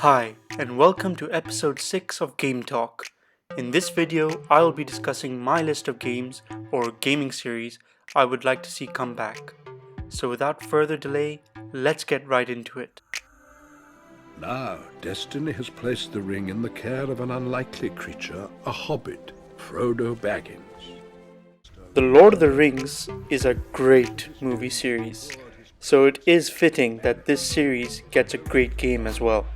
Hi, and welcome to episode 6 of Game Talk. In this video, I will be discussing my list of games or gaming series I would like to see come back. So without further delay, let's get right into it. Now, destiny has placed the ring in the care of an unlikely creature, a hobbit, Frodo Baggins. The Lord of the Rings is a great movie series, so it is fitting that this series gets a great game as well.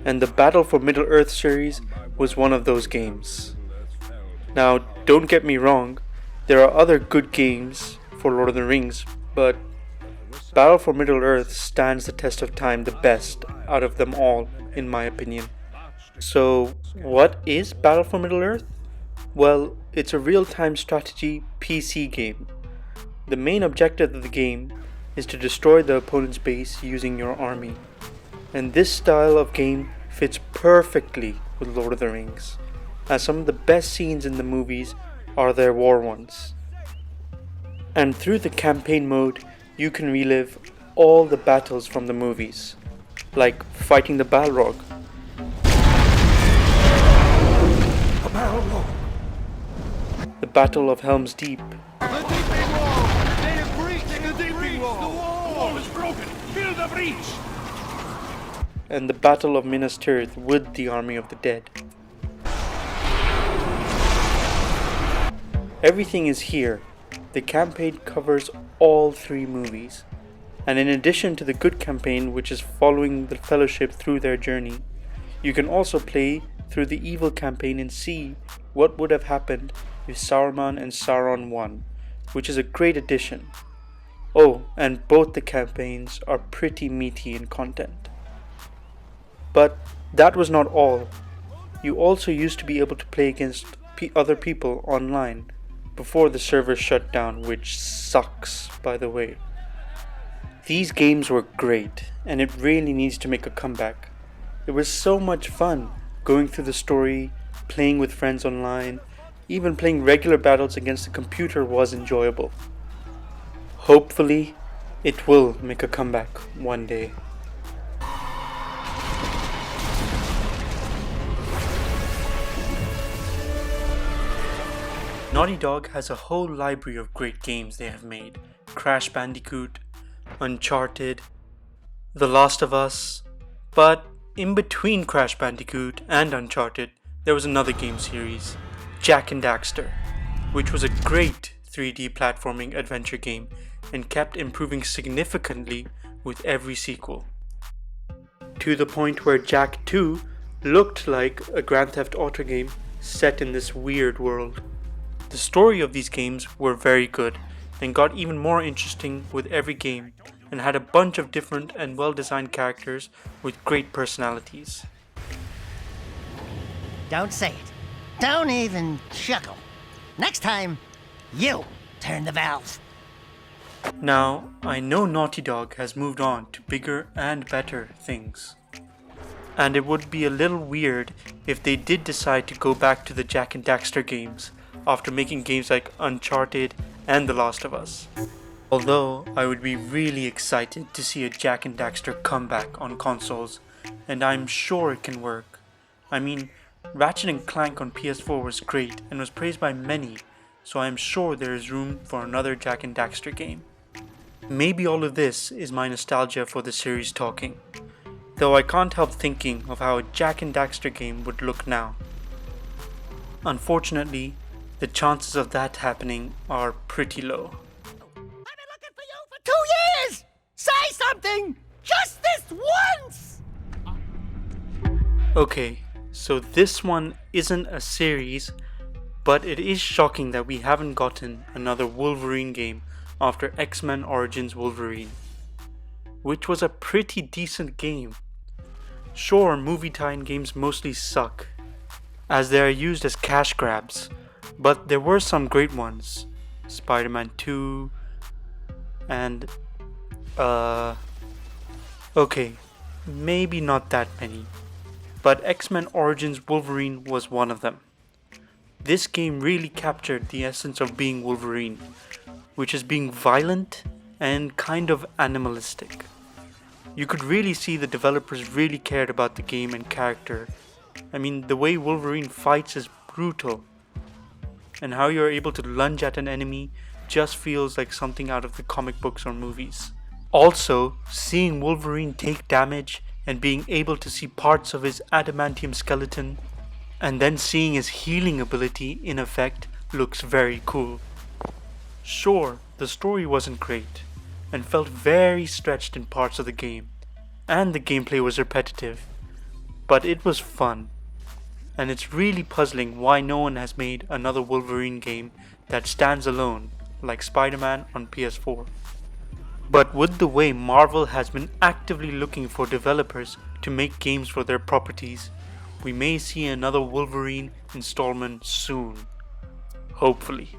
And the Battle for Middle-earth series was one of those games. Now, don't get me wrong, there are other good games for Lord of the Rings, but Battle for Middle-earth stands the test of time the best out of them all, in my opinion. So, what is Battle for Middle-earth? Well, it's a real-time strategy PC game. The main objective of the game is to destroy the opponent's base using your army. And this style of game fits perfectly with Lord of the Rings, as some of the best scenes in the movies are their war ones. And through the campaign mode, you can relive all the battles from the movies, like fighting the Balrog, the Battle of Helm's Deep, The Deeping Wall! They have breached the Deeping Wall! The wall is broken! Build a breach! and the Battle of Minas Tirith with the Army of the Dead. Everything is here. The campaign covers all three movies. And in addition to the good campaign, which is following the Fellowship through their journey, you can also play through the evil campaign and see what would have happened if Saruman and Sauron won, which is a great addition. Oh, and both the campaigns are pretty meaty in content. But that was not all. You also used to be able to play against other people online before the servers shut down, which sucks, by the way. These games were great, and it really needs to make a comeback. It was so much fun going through the story, playing with friends online, even playing regular battles against the computer was enjoyable. Hopefully, it will make a comeback one day. Naughty Dog has a whole library of great games they have made. Crash Bandicoot, Uncharted, The Last of Us, but in between Crash Bandicoot and Uncharted, there was another game series, Jak and Daxter, which was a great 3D platforming adventure game and kept improving significantly with every sequel. To the point where Jak 2 looked like a Grand Theft Auto game set in this weird world. The story of these games were very good and got even more interesting with every game and had a bunch of different and well-designed characters with great personalities. Don't say it. Don't even chuckle. Next time, you turn the valve. Now, I know Naughty Dog has moved on to bigger and better things. And it would be a little weird if they did decide to go back to the Jak and Daxter games after making games like Uncharted and The Last of Us. Although I would be really excited to see a Jak and Daxter comeback on consoles, and I'm sure it can work. I mean, Ratchet and Clank on PS4 was great and was praised by many, so I'm sure there is room for another Jak and Daxter game. Maybe all of this is my nostalgia for the series talking, though I can't help thinking of how a Jak and Daxter game would look now. Unfortunately, the chances of that happening are pretty low. I've been looking for you for 2 years! Say something! Just this once! Okay, so this one isn't a series, but it is shocking that we haven't gotten another Wolverine game after X-Men Origins Wolverine, which was a pretty decent game. Sure, movie tie-in games mostly suck, as they are used as cash grabs, but there were some great ones. Spider-Man 2 and okay, maybe not that many, but X-Men Origins Wolverine was one of them. This game really captured the essence of being Wolverine, which is being violent and kind of animalistic. You could really see the developers really cared about the game and character. I mean, the way Wolverine fights is brutal, and how you're able to lunge at an enemy just feels like something out of the comic books or movies. Also, seeing Wolverine take damage and being able to see parts of his adamantium skeleton, and then seeing his healing ability in effect looks very cool. Sure, the story wasn't great, and felt very stretched in parts of the game, and the gameplay was repetitive, but it was fun. And it's really puzzling why no one has made another Wolverine game that stands alone, like Spider-Man on PS4. But with the way Marvel has been actively looking for developers to make games for their properties, we may see another Wolverine installment soon. Hopefully.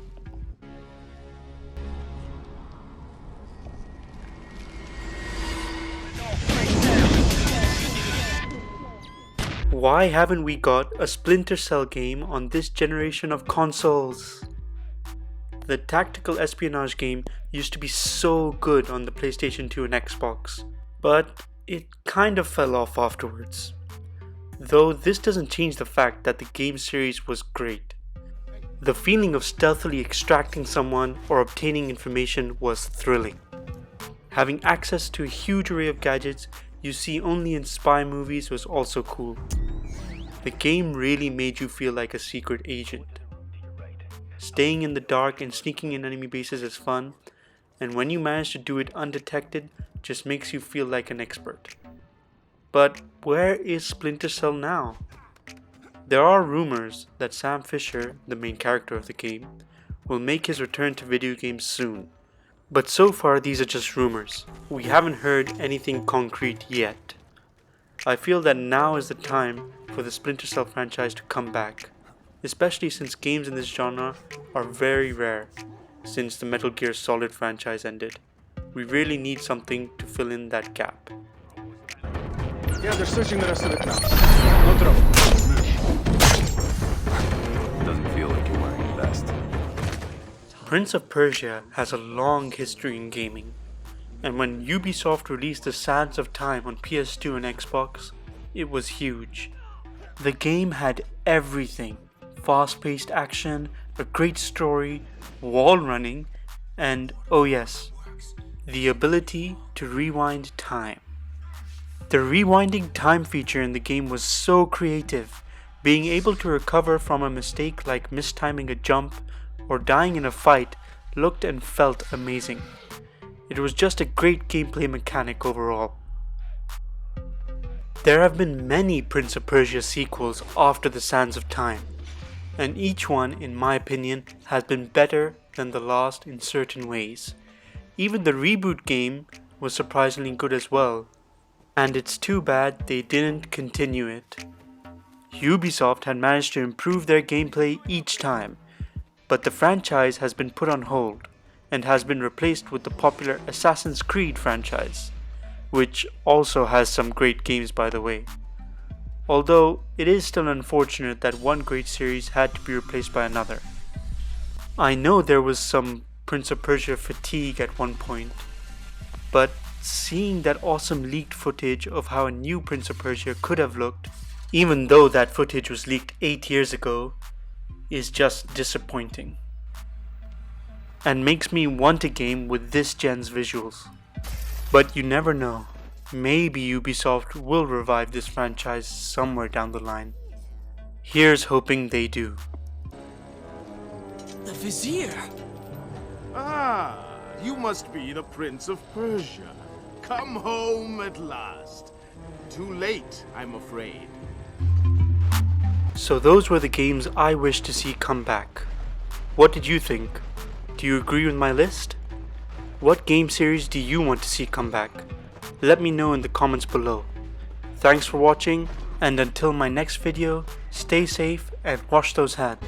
Why haven't we got a Splinter Cell game on this generation of consoles? The tactical espionage game used to be so good on the PlayStation 2 and Xbox, but it kind of fell off afterwards. Though this doesn't change the fact that the game series was great. The feeling of stealthily extracting someone or obtaining information was thrilling. Having access to a huge array of gadgets you see only in spy movies was also cool. The game really made you feel like a secret agent. Staying in the dark and sneaking in enemy bases is fun, and when you manage to do it undetected, just makes you feel like an expert. But where is Splinter Cell now? There are rumors that Sam Fisher, the main character of the game, will make his return to video games soon. But so far these are just rumors. We haven't heard anything concrete yet. I feel that now is the time for the Splinter Cell franchise to come back, especially since games in this genre are very rare since the Metal Gear Solid franchise ended. We really need something to fill in that gap. Yeah, they're searching the rest of it now. No trouble. Doesn't feel like you're wearing the vest. Prince of Persia has a long history in gaming, and when Ubisoft released the Sands of Time on PS2 and Xbox, it was huge. The game had everything: fast-paced action, a great story, wall running, and oh yes, the ability to rewind time. The rewinding time feature in the game was so creative. Being able to recover from a mistake like mistiming a jump or dying in a fight looked and felt amazing. It was just a great gameplay mechanic overall. There have been many Prince of Persia sequels after the Sands of Time, and each one, in my opinion, has been better than the last in certain ways. Even the reboot game was surprisingly good as well, and it's too bad they didn't continue it. Ubisoft had managed to improve their gameplay each time, but the franchise has been put on hold and has been replaced with the popular Assassin's Creed franchise, which also has some great games by the way. Although it is still unfortunate that one great series had to be replaced by another. I know there was some Prince of Persia fatigue at one point, but seeing that awesome leaked footage of how a new Prince of Persia could have looked, even though that footage was leaked 8 years ago, is just disappointing. And makes me want a game with this gen's visuals. But you never know, maybe Ubisoft will revive this franchise somewhere down the line. Here's hoping they do. The Vizier! Ah, you must be the Prince of Persia. Come home at last. Too late, I'm afraid. So those were the games I wish to see come back. What did you think? Do you agree with my list? What game series do you want to see come back? Let me know in the comments below. Thanks for watching, and until my next video, stay safe and wash those hands.